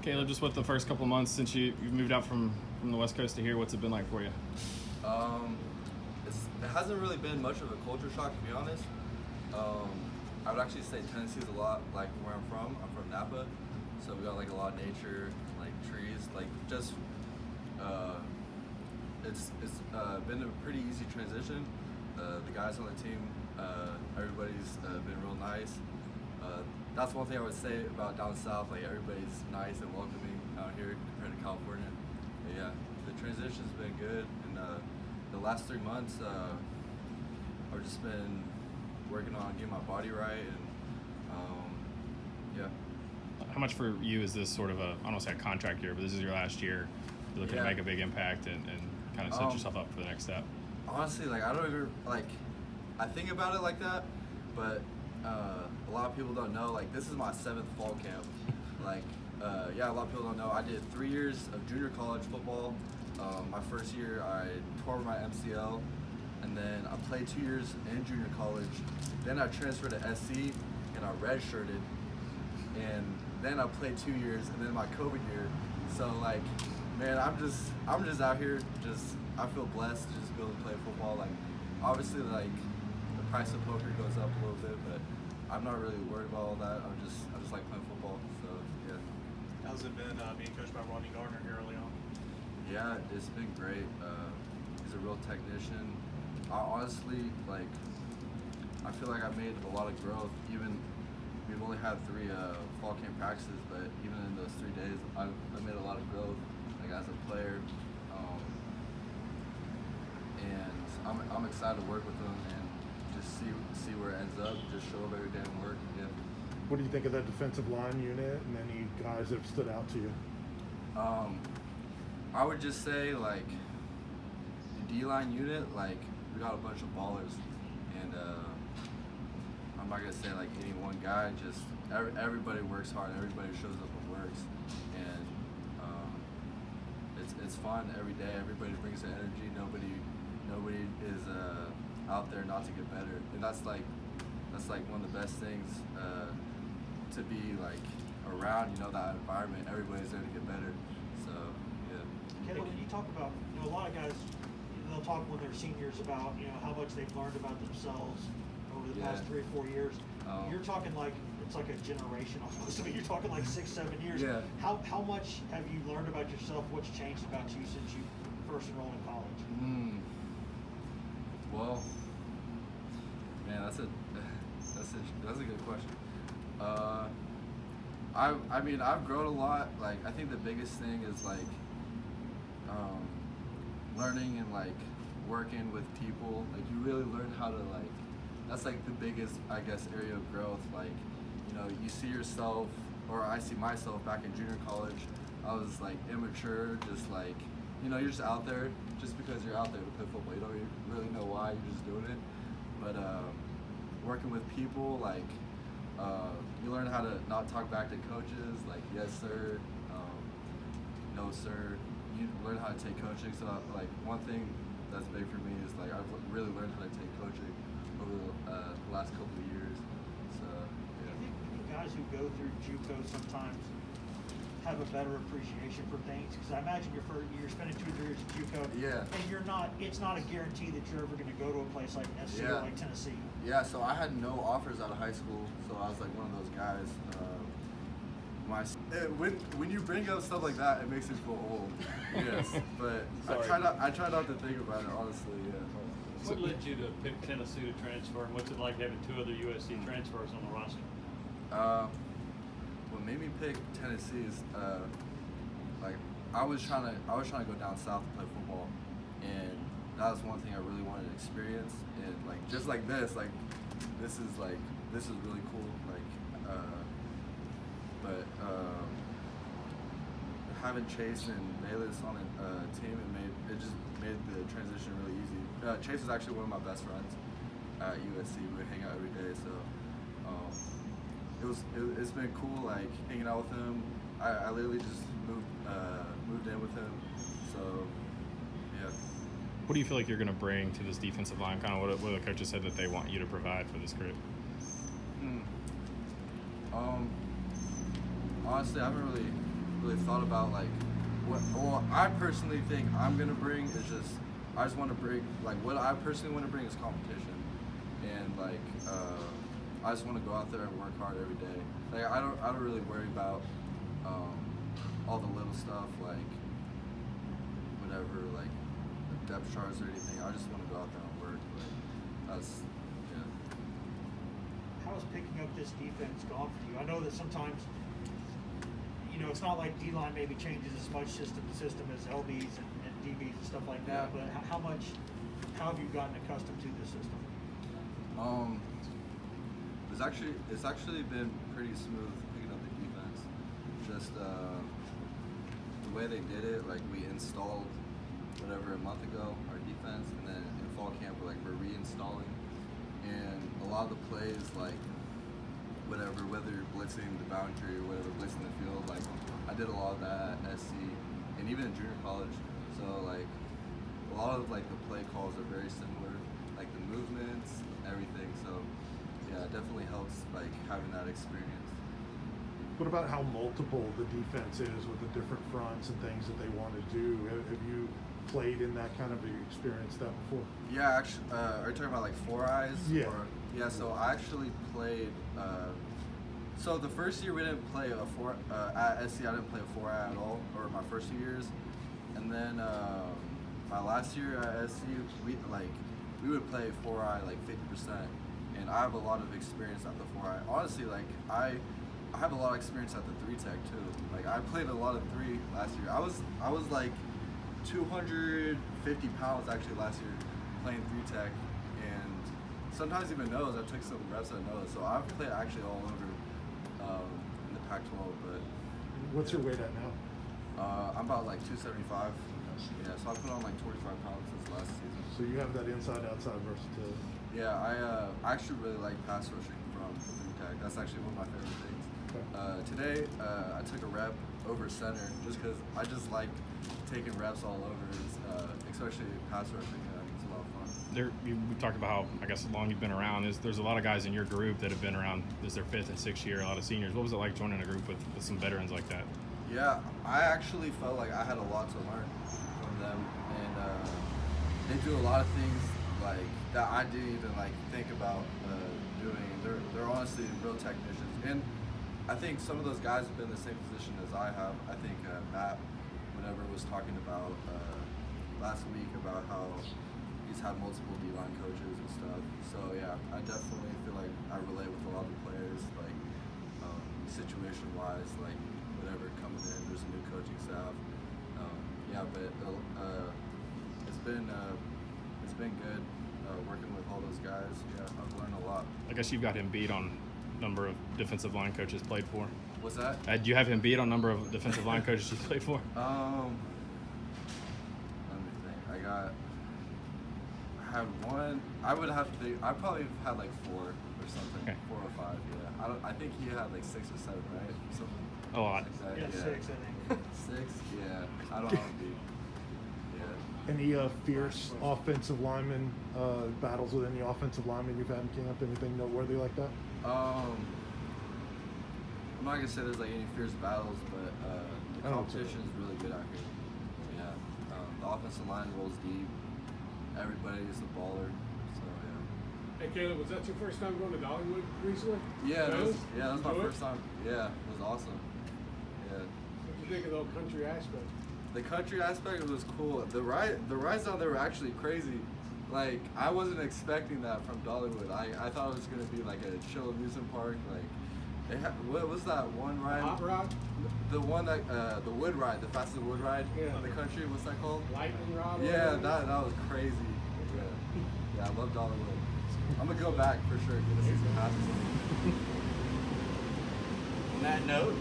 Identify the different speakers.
Speaker 1: Caleb, just what the first couple of months since you've moved out from the West Coast to here, what's it been like for you?
Speaker 2: It hasn't really been much of a culture shock, to be honest. I would actually say Tennessee's a lot like where I'm from. I'm from Napa, so we got like a lot of nature, like trees, like just it's been a pretty easy transition. The guys on the team, everybody's been real nice. That's one thing I would say about down south. Like everybody's nice and welcoming out here compared to California. But yeah, the transition's been good, and the last 3 months I've just been working on getting my body right, and yeah.
Speaker 1: How much for you is this sort of I don't want to say a contract year, but this is your last year. You're looking to make a big impact and kind of set yourself up for the next step.
Speaker 2: Honestly, like I don't even I think about it like that, but a lot of people don't know. Like this is my 7th fall camp. A lot of people don't know. I did 3 years of junior college football. My first year, I tore my MCL, and then I played 2 years in junior college. Then I transferred to SC, and I redshirted, and then I played 2 years, and then my COVID year. So like, man, I'm just out here. I feel blessed to just be able to play football. Like, obviously, like the price of poker goes up a little bit, but I'm not really worried about all that. I just like playing football. So yeah.
Speaker 3: How's it been being coached by Ronnie Gardner here early on?
Speaker 2: Yeah, it's been great. He's a real technician. I honestly, I feel like I've made a lot of growth. Even we've only had 3 fall camp practices, but even in those 3 days, I've made a lot of growth, like as a player. And I'm excited to work with him and just see where it ends up. Just show up every day and work. Yeah.
Speaker 4: What do you think of that defensive line unit and any guys that have stood out to you?
Speaker 2: I would just say like the D-line unit, like we got a bunch of ballers, and I'm not gonna say like any one guy. Just everybody works hard. Everybody shows up and works, and it's fun every day. Everybody brings the energy. Nobody is out there not to get better, and that's like one of the best things to be like around. You know, that environment. Everybody's there to get better. So yeah.
Speaker 5: Kelly, when you talk about, a lot of guys, they'll talk when they're seniors about, how much they've learned about themselves over the past 3 or 4 years. You're talking like, it's like a generation almost. I mean, you're talking like 6, 7 years.
Speaker 2: Yeah.
Speaker 5: How much have you learned about yourself? What's changed about you since you first enrolled in college?
Speaker 2: Well, man, that's a good question. I mean, I've grown a lot. Like, I think the biggest thing is like learning and like working with people. Like, you really learn how to like. That's like the biggest, I guess, area of growth. Like, you see yourself, or I see myself back in junior college. I was like immature, just like, you're just out there just because you're out there to play football. You don't really know why, you're just doing it. But working with people, like, you learn how to not talk back to coaches, like, yes, sir, no, sir. You learn how to take coaching. So, like, one thing that's big for me is, like, I've really learned how to take coaching over the last couple of years. So, yeah.
Speaker 5: Do you think guys who go through JUCO sometimes have a better appreciation for things? Because I imagine you're spending 2 or 3 years at JUCO, and it's not a guarantee that you're ever going to go to a place like SC or like Tennessee.
Speaker 2: Yeah, so I had no offers out of high school, so I was like one of those guys. When you bring up stuff like that, it makes me feel old. Yes, but I try not to think about it, honestly. Yeah.
Speaker 6: What led you to pick Tennessee to transfer, and what's it like having 2 other USC transfers on the roster?
Speaker 2: What made me pick Tennessee is like I was trying to go down south to play football, and that was one thing I really wanted to experience. And like just like this is really cool. But having Chase and Bayless on a team, it just made the transition really easy. Chase is actually one of my best friends at USC. We hang out every day, so it's been cool, like hanging out with him. I literally just moved in with him, so yeah.
Speaker 1: What do you feel like you're going to bring to this defensive line? Kind of what the coaches said that they want you to provide for this group.
Speaker 2: Honestly, I haven't really really thought about like what I personally think I'm gonna bring is just I just want to bring like what I personally want to bring is competition, and like I just want to go out there and work hard every day. Like I don't really worry about all the little stuff like whatever like depth charts or anything. I just want to go out there and work. Like that's yeah.
Speaker 5: How has picking up this defense gone for you? I know that sometimes, you know, it's not like D-line maybe changes as much system to system as LBs and DBs and stuff like that, but how have you gotten accustomed to this system?
Speaker 2: It's actually been pretty smooth picking up the defense. Just the way they did it, like we installed whatever a month ago our defense, and then in fall camp we're reinstalling, and a lot of the plays like whether you're blitzing the boundary or whatever, blitzing the field, like I did a lot of that at SC and even in junior college. So like a lot of like the play calls are very similar, like the movements, everything. So yeah, it definitely helps like having that experience.
Speaker 4: What about how multiple the defense is with the different fronts and things that they want to do? Have you played in that kind of experience that before?
Speaker 2: Yeah, actually, are you talking about like four eyes?
Speaker 4: Yeah.
Speaker 2: Yeah, so I actually played. So the first year we didn't play at SC. I didn't play a 4-eye at all, or my first 2 years, and then my last year at SC we would play 4-eye like 50%, and I have a lot of experience at the 4-eye. Honestly, like I have a lot of experience at the 3-tech too. Like I played a lot of 3 last year. I was like 250 pounds actually last year playing 3-tech, and sometimes even nose. I took some reps at nose, so I've played actually all over in the Pac-12. But
Speaker 4: what's your weight at now?
Speaker 2: I'm about like 275. Yeah, so I put on like 25 pounds since last season.
Speaker 4: So you have that inside-outside versatility.
Speaker 2: Yeah, I actually really like pass rushing from 3-tech. That's actually one of my favorite things.
Speaker 4: Okay.
Speaker 2: Today I took a rep over center just because I just like taking reps all over, especially pass rushing. It's a lot of fun.
Speaker 1: We talked about how, I guess, long you've been around. There's a lot of guys in your group that have been around. This is their 5th and 6th year. A lot of seniors. What was it like joining a group with some veterans like that?
Speaker 2: Yeah, I actually felt like I had a lot to learn from them, and they do a lot of things like that I didn't even like think about doing. They're honestly real technicians, and I think some of those guys have been in the same position as I have. I think Matt, whenever was talking about last week about how he's had multiple D-line coaches and stuff. So yeah, I definitely feel like I relate with a lot of the players, like situation-wise, like whatever coming in, there's a new coaching staff. Yeah, but it's been good working with all those guys. Yeah, I've learned a lot.
Speaker 1: I guess you've got him beat on number of defensive line coaches played for.
Speaker 2: What's that?
Speaker 1: Do you have him beat on number of defensive line coaches he's played for?
Speaker 2: Let me think. I had one. I would have to think. I probably had like 4 or something. Okay. 4 or 5. Yeah. I think he had like 6 or 7, right? Something.
Speaker 1: A lot.
Speaker 2: Like that.
Speaker 5: Yeah, 6, I think.
Speaker 2: 6. Yeah. I don't know. Yeah.
Speaker 4: Any fierce offensive lineman battles with any offensive lineman you've had in camp? Anything noteworthy like that?
Speaker 2: I'm not gonna say there's like any fierce battles, but the competition is really good out here. Yeah. The offensive line rolls deep. Everybody is a baller. So yeah.
Speaker 7: Hey Caleb, was that your first time going to Dollywood recently?
Speaker 2: Yeah, that was my first time. Yeah, it was awesome. Yeah.
Speaker 7: What did you think of the country aspect?
Speaker 2: The country aspect was cool. The rides down there were actually crazy. Like I wasn't expecting that from Dollywood. I thought it was gonna be like a chill amusement park. Like they had, what was that one ride?
Speaker 7: Hot rod?
Speaker 2: The one that the wood ride, the fastest wood ride
Speaker 7: in
Speaker 2: the country. What's that called?
Speaker 7: Lightning rod?
Speaker 2: Yeah, that was crazy. Yeah, I love Dollywood. I'm gonna go back for sure. Get a season passes.
Speaker 8: On that note.